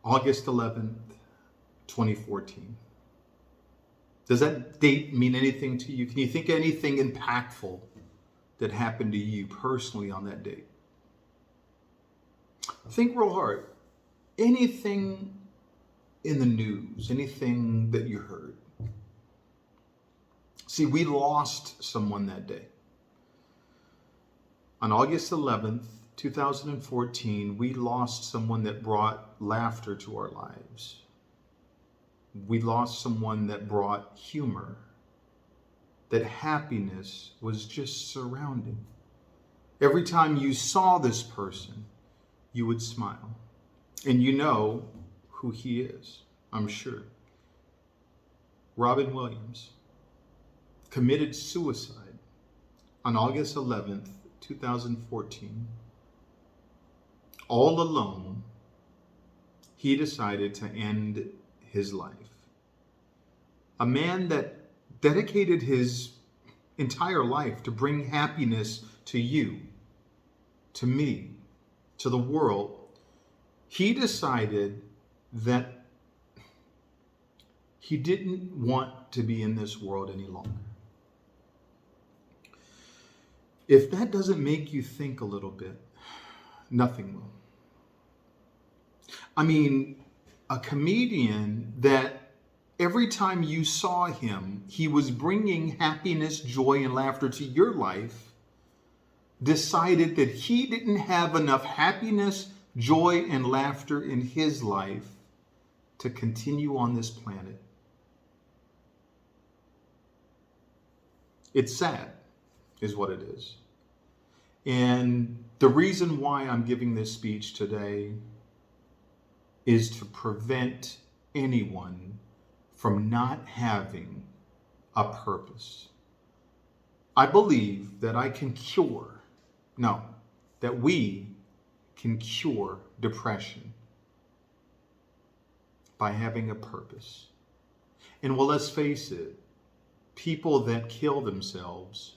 August 11th, 2014. Does that date mean anything to you? Can you think of anything impactful that happened to you personally on that date? Think real hard. Anything in the news, anything that you heard. See, we lost someone that day. On August 11th, 2014, we lost someone that brought laughter to our lives. We lost someone that brought humor, that happiness was just surrounding. Every time you saw this person, you would smile. And you know who he is, I'm sure. Robin Williams committed suicide on August 11th, 2014. All alone, he decided to end his life. A man that dedicated his entire life to bring happiness to you, to me, to the world. He decided that he didn't want to be in this world any longer. If that doesn't make you think a little bit, nothing will. I mean, a comedian that every time you saw him, he was bringing happiness, joy, and laughter to your life, decided that he didn't have enough happiness, joy, and laughter in his life to continue on this planet. It's sad, is what it is. And the reason why I'm giving this speech today is to prevent anyone from not having a purpose. I believe that that we can cure depression by having a purpose. And well, let's face it, people that kill themselves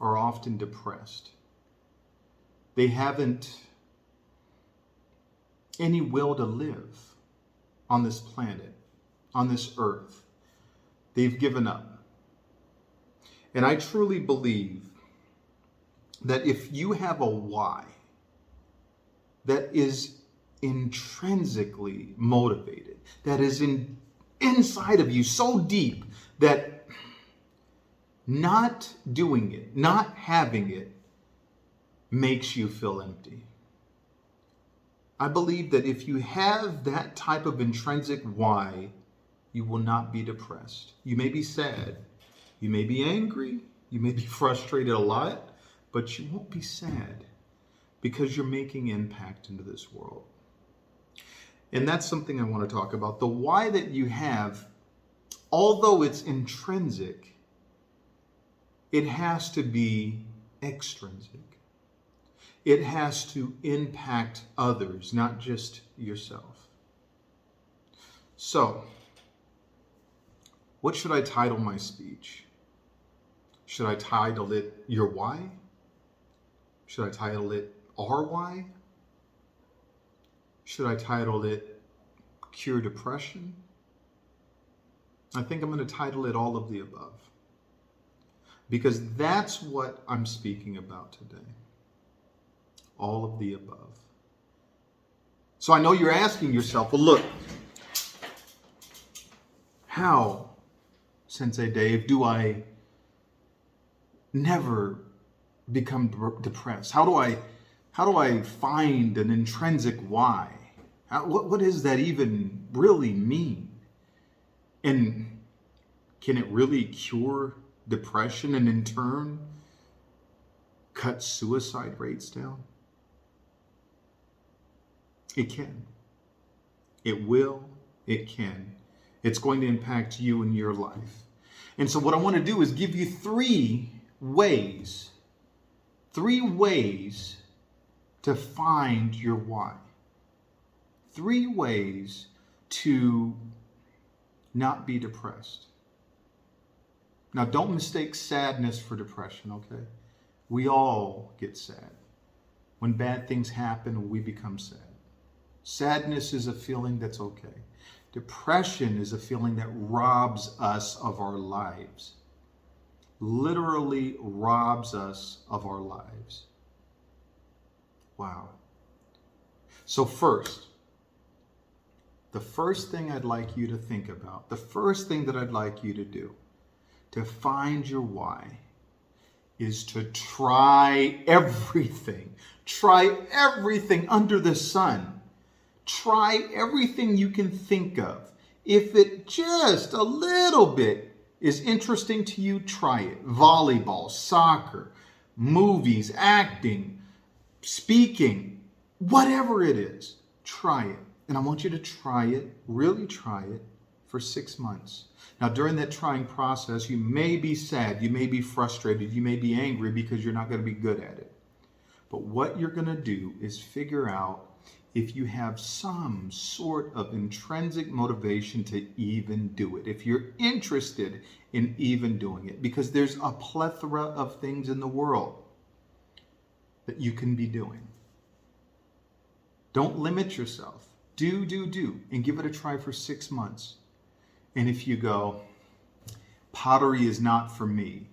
are often depressed. They haven't any will to live on this planet, on this earth. They've given up. And I truly believe that if you have a why that is intrinsically motivated, that is inside of you so deep that not doing it, not having it, makes you feel empty. I believe that if you have that type of intrinsic why, you will not be depressed. You may be sad, you may be angry, you may be frustrated a lot, but you won't be sad because you're making impact into this world. And that's something I want to talk about. The why that you have, although it's intrinsic, it has to be extrinsic. It has to impact others, not just yourself. So, what should I title my speech? Should I title it Your Why? Should I title it Our Why? Should I title it Cure Depression? I think I'm going to title it all of the above. Because that's what I'm speaking about today. All of the above. So I know you're asking yourself, well, look, how, Sensei Dave, do I never become depressed? How do I find an intrinsic why? What does that even really mean? And can it really cure depression and in turn cut suicide rates down? It can. It will. It can. It's going to impact you in your life. And so what I want to do is give you three ways to find your why. 3 ways to not be depressed. Now, don't mistake sadness for depression, okay? We all get sad. When bad things happen, we become sad. Sadness is a feeling that's okay. Depression is a feeling that robs us of our lives. Literally robs us of our lives. Wow. So the first thing I'd like you to think about, the first thing that I'd like you to do to find your why is to try everything. Try everything under the sun. Try everything you can think of. If it just a little bit is interesting to you, try it. Volleyball, soccer, movies, acting, speaking, whatever it is, try it. And I want you to try it, really try it, for 6 months. Now, during that trying process, you may be sad, you may be frustrated, you may be angry because you're not going to be good at it. But what you're going to do is figure out if you have some sort of intrinsic motivation to even do it, if you're interested in even doing it, because there's a plethora of things in the world that you can be doing. Don't limit yourself. Do, and give it a try for 6 months. And if you go, pottery is not for me,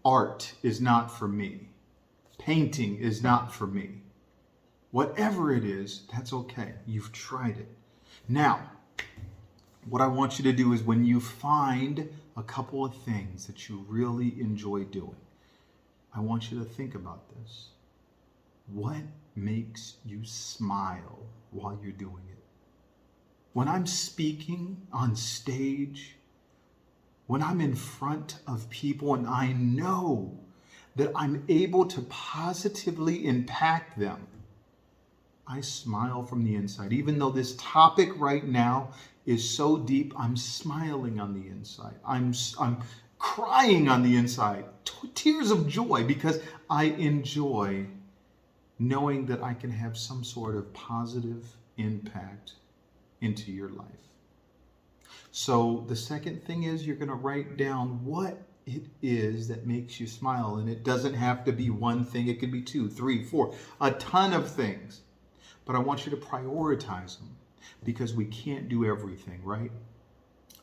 art is not for me, painting is not for me, whatever it is, that's okay. You've tried it. Now, what I want you to do is when you find a couple of things that you really enjoy doing, I want you to think about this. What makes you smile while you're doing it? When I'm speaking on stage, when I'm in front of people and I know that I'm able to positively impact them, I smile from the inside. Even though this topic right now is so deep, I'm smiling on the inside. I'm crying on the inside, tears of joy, because I enjoy knowing that I can have some sort of positive impact into your life. So the second thing is you're going to write down what it is that makes you smile. And it doesn't have to be one thing. It could be 2, 3, 4, a ton of things. But I want you to prioritize them because we can't do everything, right?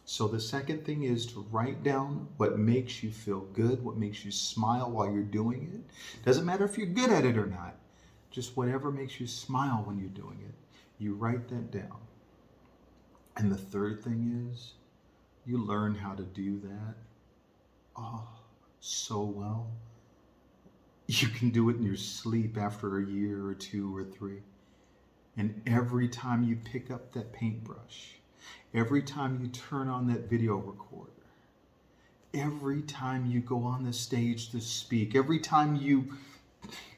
So the second thing is to write down what makes you feel good, what makes you smile while you're doing it. Doesn't matter if you're good at it or not. Just whatever makes you smile when you're doing it. You write that down. And the third thing is you learn how to do that. Oh, so well. You can do it in your sleep after a year or 2 or 3. And every time you pick up that paintbrush, every time you turn on that video recorder, every time you go on the stage to speak, every time you,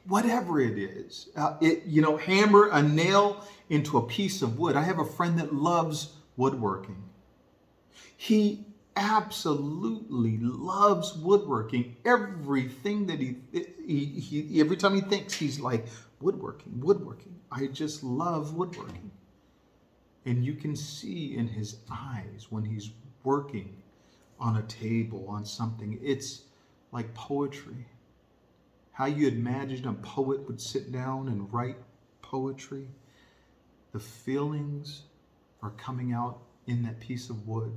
whatever it is, hammer a nail into a piece of wood. I have a friend that loves woodworking. He absolutely loves woodworking. Everything that he every time he thinks, he's like, woodworking. I just love woodworking. And you can see in his eyes when he's working on a table, on something, it's like poetry. How you imagine a poet would sit down and write poetry. The feelings are coming out in that piece of wood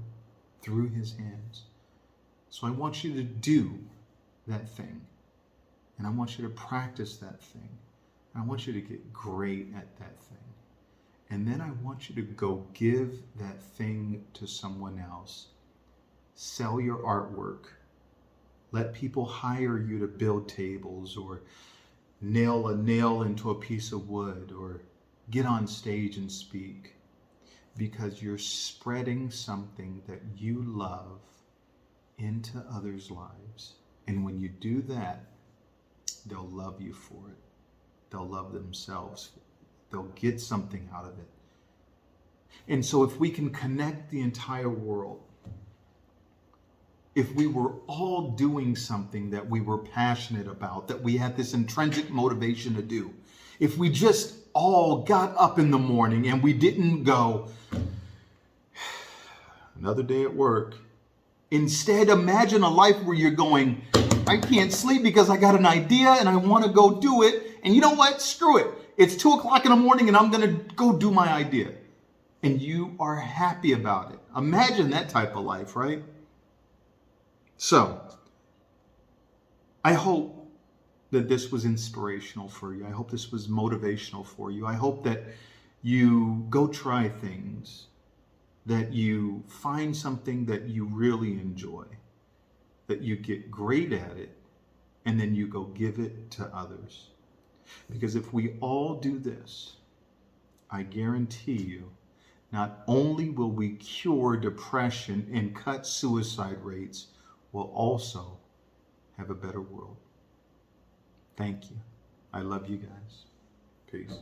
through his hands. So I want you to do that thing. And I want you to practice that thing. And I want you to get great at that thing. And then I want you to go give that thing to someone else. Sell your artwork. Let people hire you to build tables or nail a nail into a piece of wood or get on stage and speak, because you're spreading something that you love into others' lives. And when you do that, they'll love you for it. They'll love themselves. They'll get something out of it. And so if we can connect the entire world, if we were all doing something that we were passionate about, that we had this intrinsic motivation to do, if we just all got up in the morning and we didn't go, another day at work. Instead, imagine a life where you're going, I can't sleep because I got an idea and I want to go do it. And you know what? Screw it. It's 2 o'clock in the morning and I'm going to go do my idea. And you are happy about it. Imagine that type of life, right? So, I hope that this was inspirational for you. I hope this was motivational for you. I hope that you go try things, that you find something that you really enjoy, that you get great at it, and then you go give it to others. Because if we all do this, I guarantee you, not only will we cure depression and cut suicide rates, we'll also have a better world. Thank you. I love you guys. Peace.